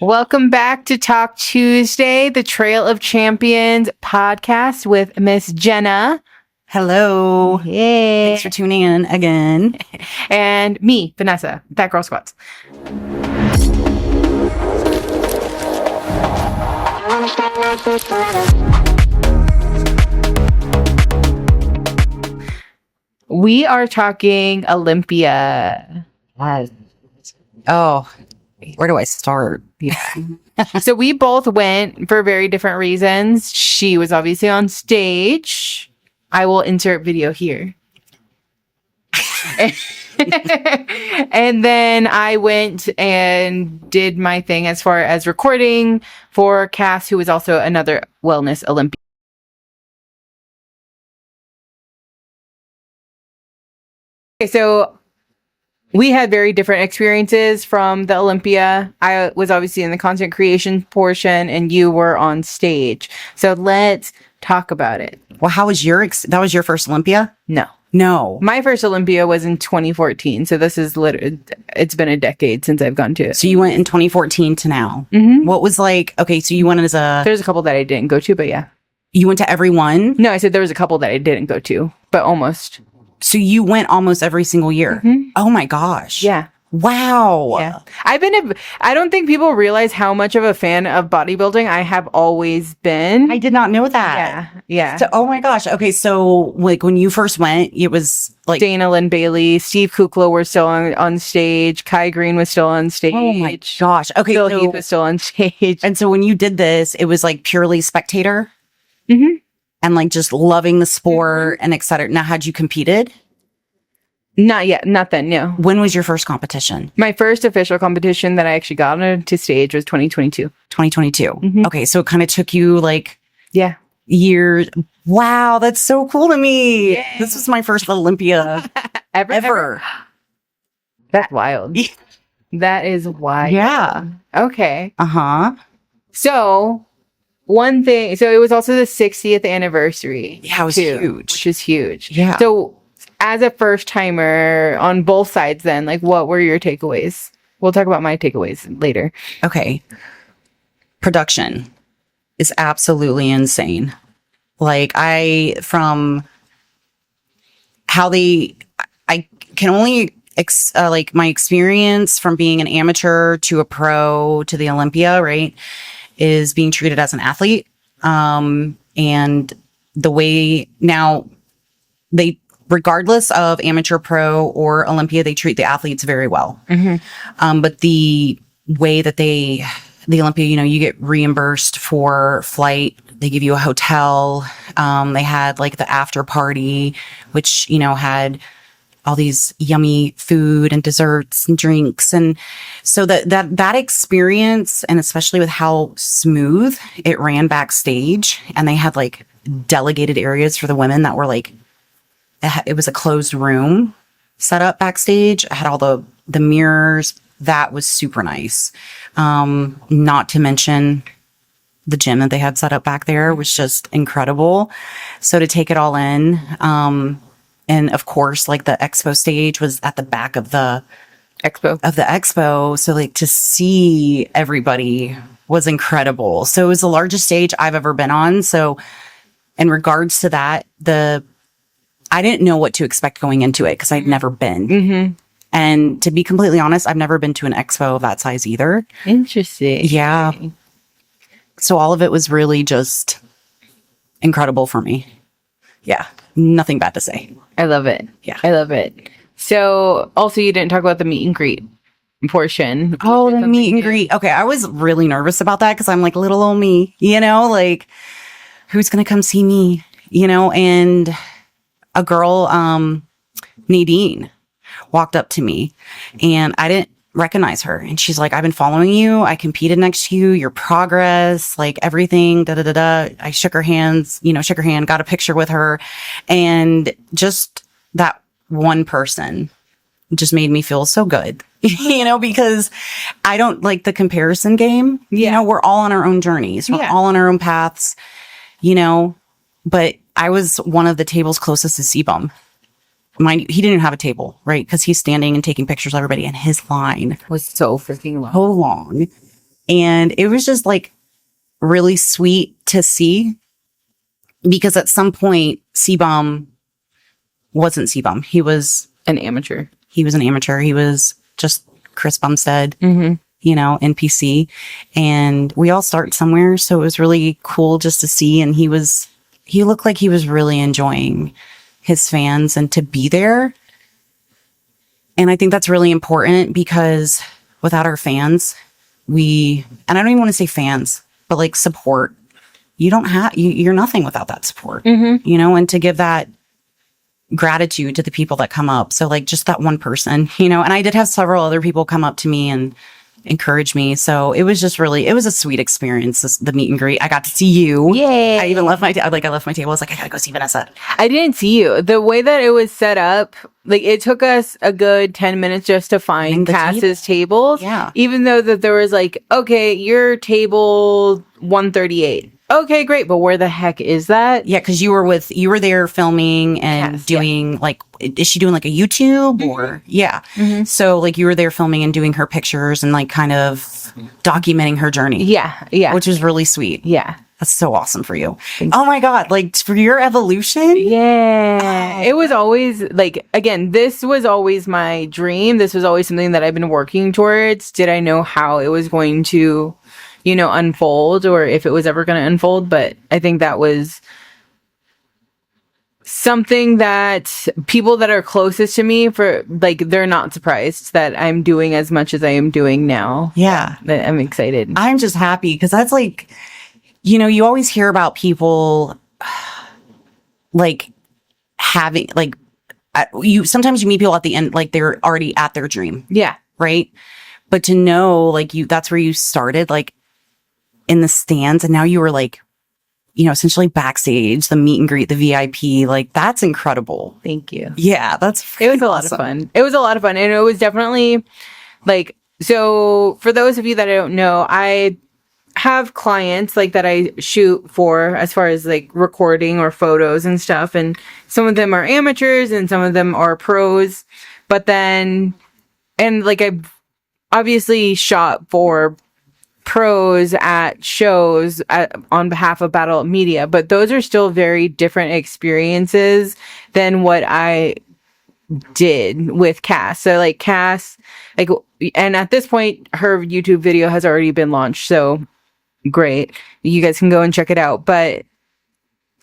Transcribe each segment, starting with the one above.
Welcome back to TOC Tuesday, the Trail of Champions podcast with Miss Jenna. Hello. Hey. Thanks for tuning in again. And me, Vanessa, That Girl Squats. We are talking Olympia. Oh, where do I start? Yeah. So we both went for very different reasons. She was obviously on stage. I will insert video here. And then I went and did my thing as far as recording for Cass, who was also another wellness Olympian. Okay, so we had very different experiences from the Olympia. I was obviously in the content creation portion and you were on stage. So let's talk about it. Well, how was that was your first Olympia? No. My first Olympia was in 2014. So this is it's been a decade since I've gone to it. So you went in 2014 to now. Mm-hmm. What was okay, so you went as There's a couple that I didn't go to, but yeah. You went to every one? No, I said there was a couple that I didn't go to, but almost. So you went almost every single year? Mm-hmm. Oh my gosh. Yeah. Wow. Yeah. I don't think people realize how much of a fan of bodybuilding I have always been. I did not know that. Yeah. So, oh my gosh. Okay. So when you first went, it was Dana Lynn Bailey, Steve Kukla were still on stage. Kai Green was still on stage. Oh my gosh. Okay. Phil Heath was still on stage. And so when you did this, it was purely spectator? Mm-hmm. And just loving the sport and et cetera. Now, had you competed? Not yet. Not then, no. When was your first competition? My first official competition that I actually got onto stage was 2022. 2022. Mm-hmm. Okay. So it kind of took you yeah, years. Wow. That's so cool to me. Yeah. This was my first Olympia ever. That's wild. That is wild. Yeah. Okay. Uh-huh. So one thing, so it was also the 60th anniversary. Yeah, it was too, huge. Which is huge. Yeah. So as a first timer on both sides then, what were your takeaways? We'll talk about my takeaways later. Okay. Production is absolutely insane. From how I can only, my experience from being an amateur to a pro to the Olympia, right, is being treated as an athlete. And the way now regardless of amateur, pro, or Olympia, they treat the athletes very well. Mm-hmm. But the way that the Olympia, you get reimbursed for flight. They give you a hotel. They had the after party, which, had all these yummy food and desserts and drinks. And so that experience, and especially with how smooth it ran backstage, and they had delegated areas for the women that were it was a closed room set up backstage. I had all the mirrors. That was super nice. Not to mention the gym that they had set up back there was just incredible. So to take it all in, and of course, the expo stage was at the back of the expo. So to see everybody was incredible. So it was the largest stage I've ever been on. So in regards to that, I didn't know what to expect going into it because I'd never been. Mm-hmm. And to be completely honest, I've never been to an expo of that size either. Interesting. Yeah. So all of it was really just incredible for me. Yeah. Nothing bad to say. I love it. Yeah. I love it. So also you didn't talk about the meet and greet portion. Oh, the meet and greet. Okay. I was really nervous about that because I'm little old me, who's going to come see me, and a girl, Nadine, walked up to me and I didn't recognize her. And she's like, I've been following you. I competed next to you, your progress, everything, I shook her hands, shook her hand, got a picture with her. And just that one person just made me feel so good, because I don't like the comparison game. Yeah. We're all on our own journeys. We're all on our own paths, but I was one of the tables closest to C-Bum. He didn't have a table, right? Because he's standing and taking pictures of everybody, and his line was so freaking long. So long. And it was just like really sweet to see, because at some point C-Bomb wasn't C-Bomb. He was An amateur. He was an amateur. He was just Chris Bumstead, Mm-hmm. you know, NPC. And we all start somewhere. So it was really cool just to see. And he looked like he was really enjoying his fans and to be there. And I think that's really important, because without our fans, and I don't even want to say fans, but like support, you're nothing without that support, you know, and to give that gratitude to the people that come up. So like just that one person, you know, and I did have several other people come up to me and encourage me. So it was a sweet experience, the meet and greet. I got to see you. Yay. I even left my table. I was like, I gotta go see Vanessa. I didn't see you. The way that it was set up, like it took us a good 10 minutes just to find the Cass's tables. Yeah. Even though that there was like, okay, your table 138. Okay, great. But where the heck is that? Yeah, because you were there filming and Yes, doing like, is she doing like a YouTube or yeah? So like you were there filming and doing her pictures and like kind of documenting her journey. Yeah. Yeah. Which was really sweet. yeah. That's so awesome for you. Oh my God. Like for your evolution. Yeah. It was always like, again, this was always my dream. This was always something that I've been working towards. Did I know how it was going to, you know, unfold, or if it was ever going to unfold? But I think that was something that people that are closest to me, for like, they're not surprised that I'm doing as much as I am doing now. Yeah. I'm excited. I'm just happy because that's like, you know, you always hear about people like having like, sometimes you meet people at the end, like they're already at their dream. Yeah. Right. But to know like that's where you started, like in the stands, and now you were like, you know, essentially backstage, the meet and greet, the VIP, like that's incredible. Thank you. Yeah, It was a lot of fun. It was a lot of fun. And it was definitely like, so for those of you that I don't know, I have clients like that I shoot for as far as like recording or photos and stuff. And some of them are amateurs and some of them are pros. But then, and like I've obviously shot for pros at shows on behalf of Battle Media, but those are still very different experiences than what I did with Cass. So like Cass, like, and at this point her YouTube video has already been launched, so great, you guys can go and check it out. But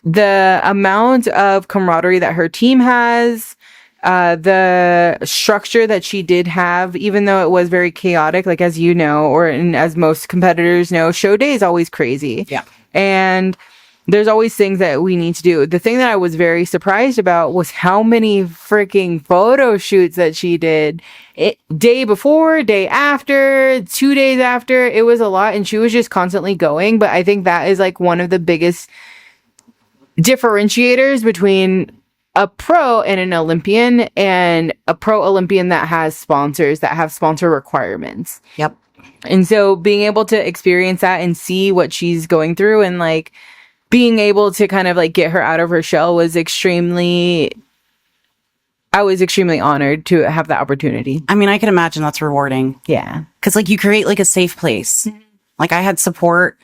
the amount of camaraderie that her team has, the structure that she did have, even though it was very chaotic, like as you know, and as most competitors know, show day is always crazy. Yeah. And there's always things that we need to do. The thing that I was very surprised about was how many freaking photo shoots that she did. Day before, day after, 2 days after. It was a lot, and she was just constantly going. But I think that is like one of the biggest differentiators between a pro and an Olympian, and a pro Olympian that has sponsors, that have sponsor requirements. Yep. And so being able to experience that and see what she's going through, and like being able to kind of like get her out of her shell, was I was extremely honored to have that opportunity. I mean, I can imagine that's rewarding. Yeah. Because like you create like a safe place. Like I had support.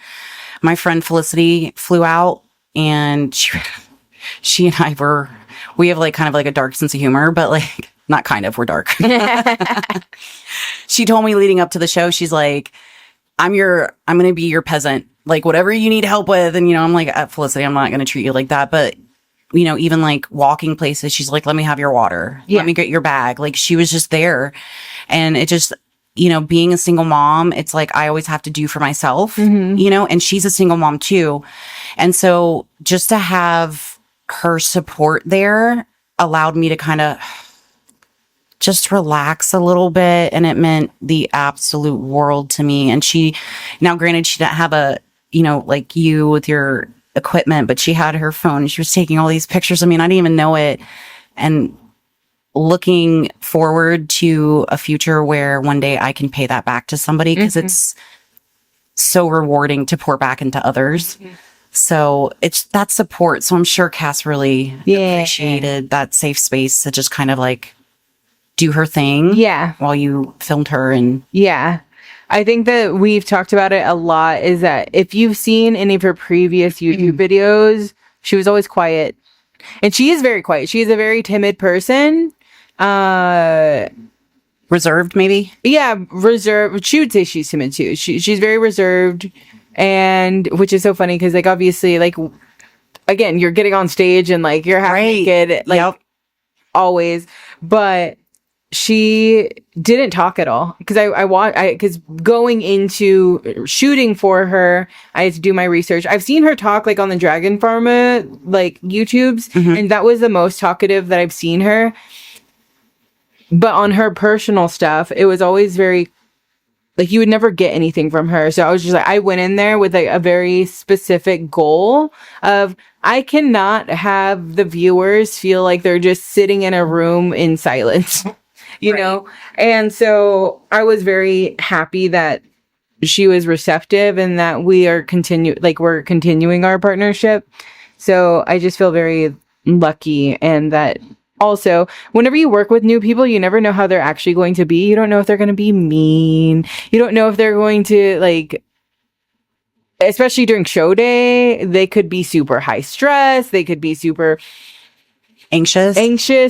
My friend Felicity flew out, and she and we have like kind of like a dark sense of humor, but like not kind of, we're dark. She told me leading up to the show, she's like, I'm going to be your peasant, like whatever you need help with. And, you know, I'm like, Felicity, I'm not going to treat you like that. But, you know, even like walking places, she's like, let me have your water. Yeah. Let me get your bag. Like she was just there. And it just, you know, being a single mom, it's like I always have to do for myself, you know, and she's a single mom too. And so just to have her support there allowed me to kind of just relax a little bit, and it meant the absolute world to me. And now granted, she didn't have a, you know, like you with your equipment, but she had her phone and she was taking all these pictures. I mean, I didn't even know it. And looking forward to a future where one day I can pay that back to somebody, because it's so rewarding to pour back into others. So it's that support. So I'm sure Cass really appreciated that safe space to just kind of like do her thing. Yeah. While you filmed her. And Yeah. I think that we've talked about it a lot, is that if you've seen any of her previous YouTube videos, she was always quiet. And she is very quiet. She is a very timid person. Reserved, maybe? Yeah, reserved. She would say she's timid too. She's very reserved, and which is so funny because, like, obviously, like, again, you're getting on stage and like you're half naked, like always, but she didn't talk at all because because going into shooting for her, I had to do my research. I've seen her talk like on the Dragon Pharma like YouTubes, and that was the most talkative that I've seen her. But on her personal stuff, it was always very, like, you would never get anything from her. So I was just like, I went in there with like a very specific goal of, I cannot have the viewers feel like they're just sitting in a room in silence, you know? And so I was very happy that she was receptive and that we're continuing our partnership. So I just feel very lucky, and that also, whenever you work with new people, you never know how they're actually going to be. You don't know if they're going to be mean. You don't know if they're going to, like, especially during show day, they could be super high stress. They could be super anxious.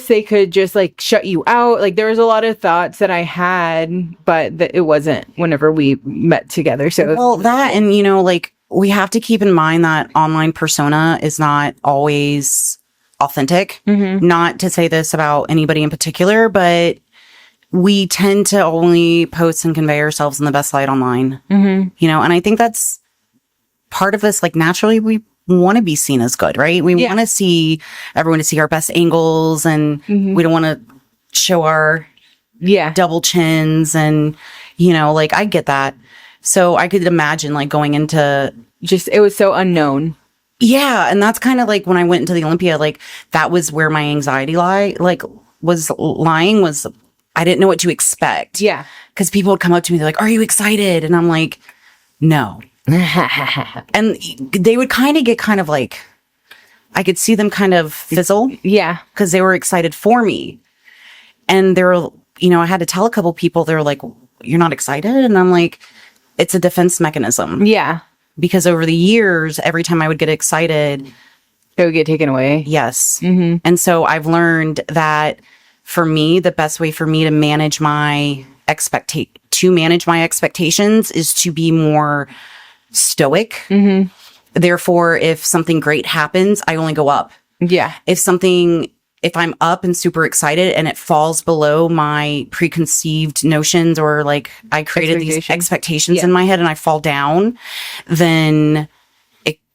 They could just like shut you out. Like, there was a lot of thoughts that I had, but it wasn't whenever we met together. So, well, that, and, you know, like, we have to keep in mind that online persona is not always authentic. Not to say this about anybody in particular, but we tend to only post and convey ourselves in the best light online. You know, and I think that's part of us. Like, naturally, we want to be seen as good, right? We want to see everyone to see our best angles, and we don't want to show our double chins, and, you know, like, I get that. So I could imagine like going into it was so unknown. Yeah. And that's kind of like when I went into the Olympia, like, that was where my anxiety was I didn't know what to expect. Yeah. Because people would come up to me, they're like, "Are you excited?" And I'm like, "No." And they would kind of like, I could see them kind of fizzle. Yeah. Because they were excited for me. And they were, you know, I had to tell a couple people, they were like, "You're not excited?" And I'm like, it's a defense mechanism. Yeah. Because over the years, every time I would get excited, it would get taken away. Yes. And so I've learned that for me, the best way for me to manage my expectations is to be more stoic. Therefore, if something great happens, I only go up. Yeah. If I'm up and super excited and it falls below my preconceived notions, or like I created these expectations in my head and I fall down, then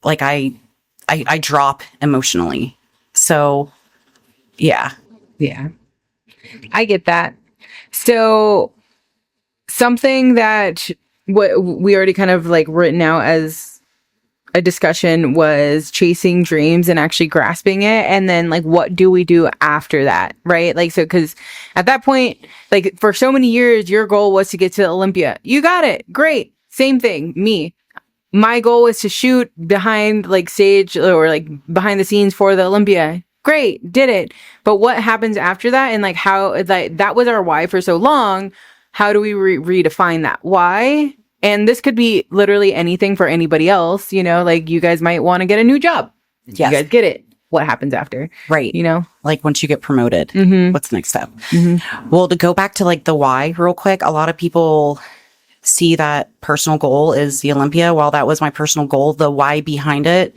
I drop emotionally. So, yeah. Yeah. I get that. So something that what we already kind of like written out as a discussion was chasing dreams and actually grasping it. And then like, what do we do after that? Right. Like, so, cause at that point, like, for so many years, your goal was to get to Olympia. You got it. Great. Same thing. Me. My goal was to shoot behind like stage or like behind the scenes for the Olympia. Great. Did it. But what happens after that? And like, how, like, that was our why for so long. How do we redefine that why? And this could be literally anything for anybody else, you know, like, you guys might want to get a new job. Yes. You guys get it. What happens after? Right. You know, like, once you get promoted, what's the next step? Well, to go back to like the why real quick, a lot of people see that personal goal is the Olympia. While that was my personal goal, the why behind it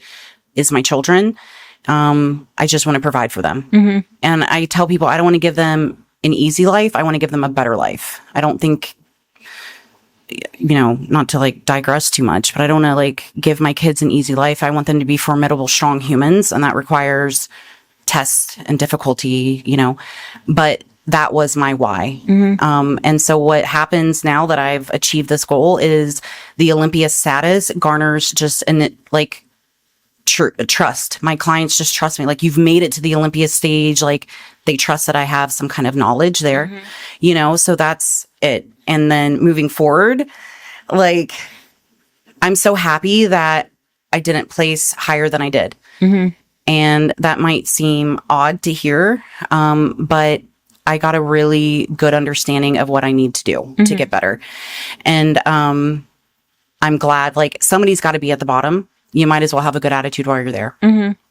is my children. I just want to provide for them. And I tell people, I don't want to give them an easy life. I want to give them a better life. I don't think, you know, not to like digress too much, but I don't want to like give my kids an easy life. I want them to be formidable, strong humans, and that requires tests and difficulty, you know, but that was my why. And so what happens now that I've achieved this goal is the Olympia status garners just trust. My clients just trust me. Like, you've made it to the Olympia stage. Like, they trust that I have some kind of knowledge there, you know, so that's it. And then moving forward, like, I'm so happy that I didn't place higher than I did. And that might seem odd to hear. But I got a really good understanding of what I need to do to get better. And I'm glad, like, somebody's got to be at the bottom. You might as well have a good attitude while you're there.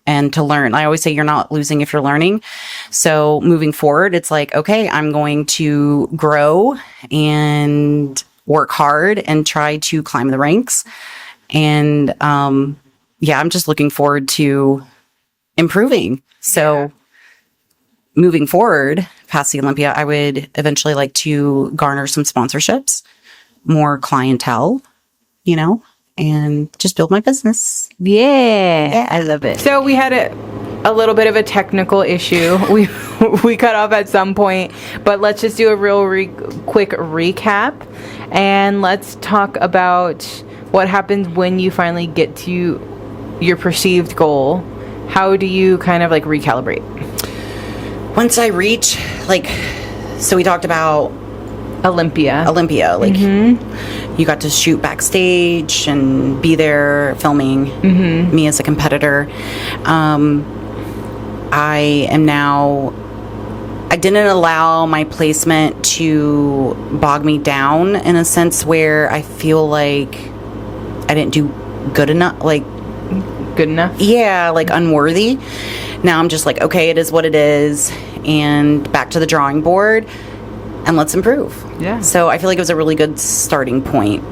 And to learn. I always say you're not losing if you're learning. So moving forward, it's like, okay, I'm going to grow and work hard and try to climb the ranks. And I'm just looking forward to improving. So moving forward past the Olympia, I would eventually like to garner some sponsorships, more clientele, and just build my business. Yeah. I love it. So we had a little bit of a technical issue. We cut off at some point, but let's just do a real quick recap, and let's talk about what happens when you finally get to your perceived goal. How do you kind of like recalibrate? Once I reach, so we talked about Olympia, you got to shoot backstage and be there filming me as a competitor. I didn't allow my placement to bog me down in a sense where I feel like I didn't do good enough, unworthy. Now I'm just like, okay, it is what it is, and back to the drawing board. And let's improve. Yeah. So I feel like it was a really good starting point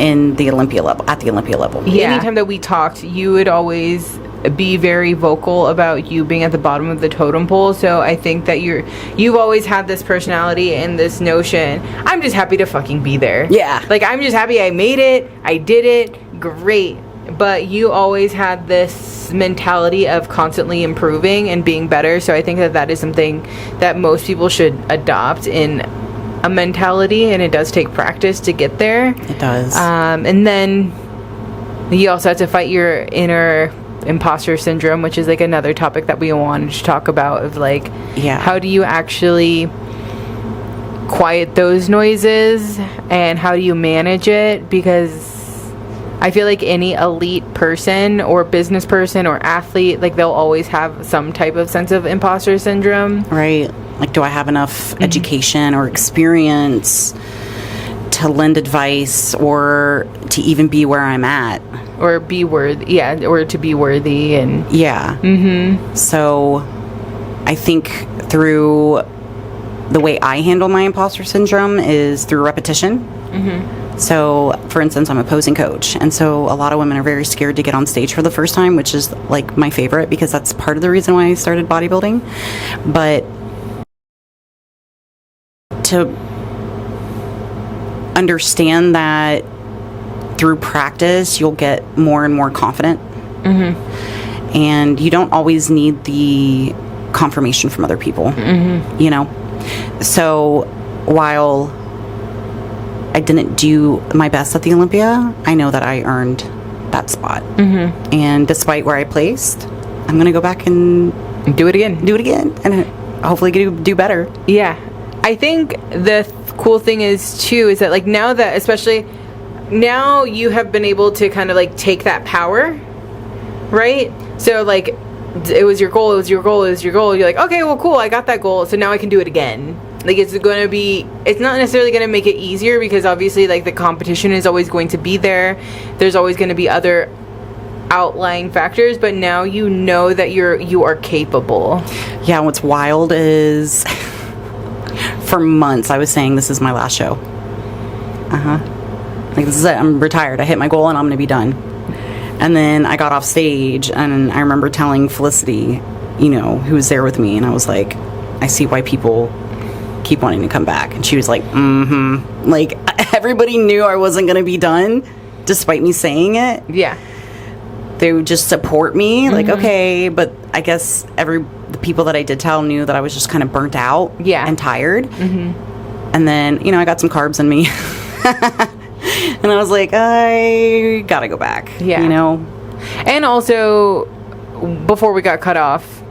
at the Olympia level. Yeah. Anytime that we talked, you would always be very vocal about you being at the bottom of the totem pole. So I think that you've always had this personality and this notion, I'm just happy to fucking be there. Yeah. I'm just happy I made it. I did it. Great. But you always had this mentality of constantly improving and being better. So I think that is something that most people should adopt in a mentality, and it does take practice to get there. It does. And then you also have to fight your inner imposter syndrome, which is another topic that we wanted to talk about, of how do you actually quiet those noises and how do you manage it? Because I feel like any elite person or business person or athlete, they'll always have some type of sense of imposter syndrome. Right. Do I have enough education or experience to lend advice or to even be where I'm at? Or be worthy. Yeah. Or to be worthy. And yeah. So I think through the way I handle my imposter syndrome is through repetition. So, for instance, I'm a posing coach, and so a lot of women are very scared to get on stage for the first time, which is my favorite, because that's part of the reason why I started bodybuilding. But to understand that through practice, you'll get more and more confident, and you don't always need the confirmation from other people, So while I didn't do my best at the Olympia, I know that I earned that spot. And despite where I placed, I'm going to go back and do it again. And hopefully do better. Yeah. I think the cool thing is that now that, especially now, you have been able to kind of take that power, right? So it was your goal. You're like, okay, well, cool. I got that goal. So now I can do it again. It's not necessarily going to make it easier, because obviously the competition is always going to be there. There's always going to be other outlying factors, but now you know that you are capable. Yeah. What's wild is for months I was saying, this is my last show. This is it. I'm retired. I hit my goal and I'm going to be done. And then I got off stage, and I remember telling Felicity, who was there with me, and I was like, I see why people keep wanting to come back. And she was like, everybody knew I wasn't going to be done despite me saying it. Yeah. They would just support me, okay, but I guess the people that I did tell knew that I was just kind of burnt out and tired. And then, I got some carbs in me. And I was like, I gotta go back. And also, before we got cut off,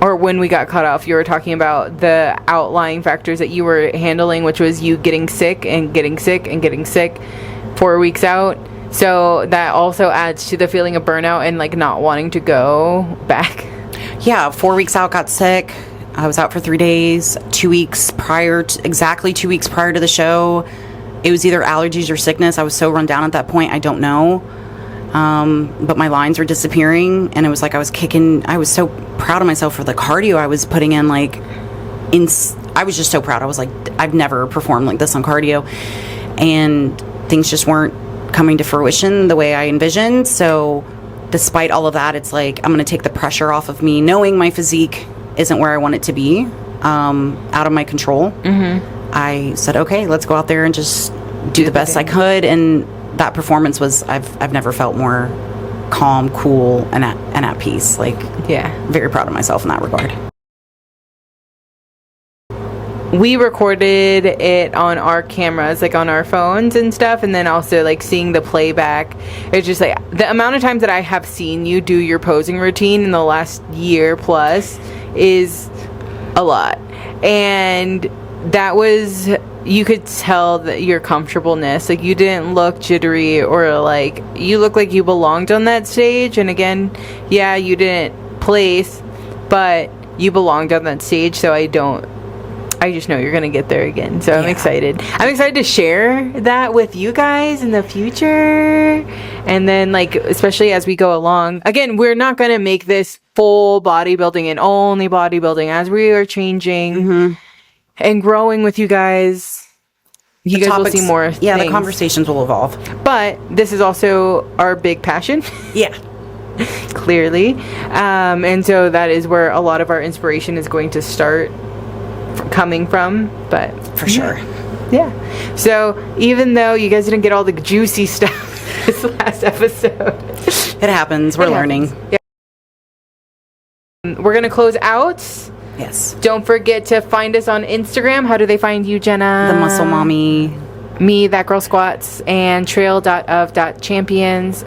or when we got cut off, you were talking about the outlying factors that you were handling, which was you getting sick and getting sick and getting sick 4 weeks out. So that also adds to the feeling of burnout and not wanting to go back. Yeah, 4 weeks out, got sick. I was out for 3 days, exactly 2 weeks prior to the show. It was either allergies or sickness. I was so run down at that point, I don't know. But my lines were disappearing, and it was like I was so proud of myself for the cardio I was putting in. Like, I was just so proud. I was like, I've never performed like this on cardio, and things just weren't coming to fruition the way I envisioned. So despite all of that, it's like I'm going to take the pressure off of me, knowing my physique isn't where I want it to be, out of my control. I said, okay, let's go out there and just do the best I could. And that performance was, I've never felt more calm, cool, and at peace. Like, very proud of myself in that regard. We recorded it on our cameras, like on our phones and stuff, and then also like seeing the playback. It's just like the amount of times that I have seen you do your posing routine in the last year plus is a lot. And that was, you could tell that your comfortableness, like you didn't look jittery, or like you look like you belonged on that stage. And again, yeah, you didn't place, but you belonged on that stage. So I just know you're going to get there again. So I'm excited. I'm excited to share that with you guys in the future. And then, like, especially as we go along. Again, we're not going to make this full bodybuilding and only bodybuilding. As we are changing and growing with you guys, you guys will see more things. The conversations will evolve. But this is also our big passion. Clearly. And so that is where a lot of our inspiration is going to start coming from, but for sure. So even though you guys didn't get all the juicy stuff this last episode, it happens. We're learning. We're gonna close out. Yes. Don't forget to find us on Instagram. How do they find you, Jenna? The Muscle Mommy. Me, That Girl Squats, and trail.of.champions.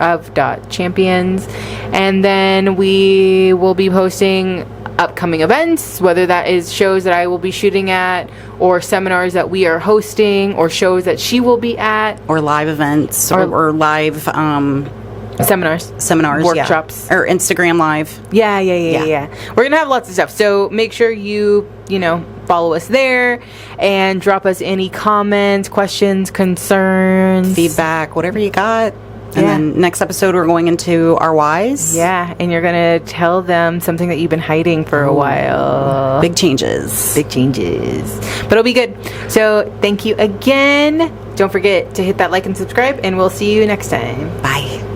And then we will be posting upcoming events, whether that is shows that I will be shooting at, or seminars that we are hosting, or shows that she will be at, or live events, or live seminars, workshops, or Instagram live. We're gonna have lots of stuff, so make sure you follow us there and drop us any comments, questions, concerns, feedback, whatever you got. And then next episode, we're going into our whys. And you're going to tell them something that you've been hiding for a while. Big changes. But it'll be good. So thank you again. Don't forget to hit that like and subscribe, and we'll see you next time. Bye.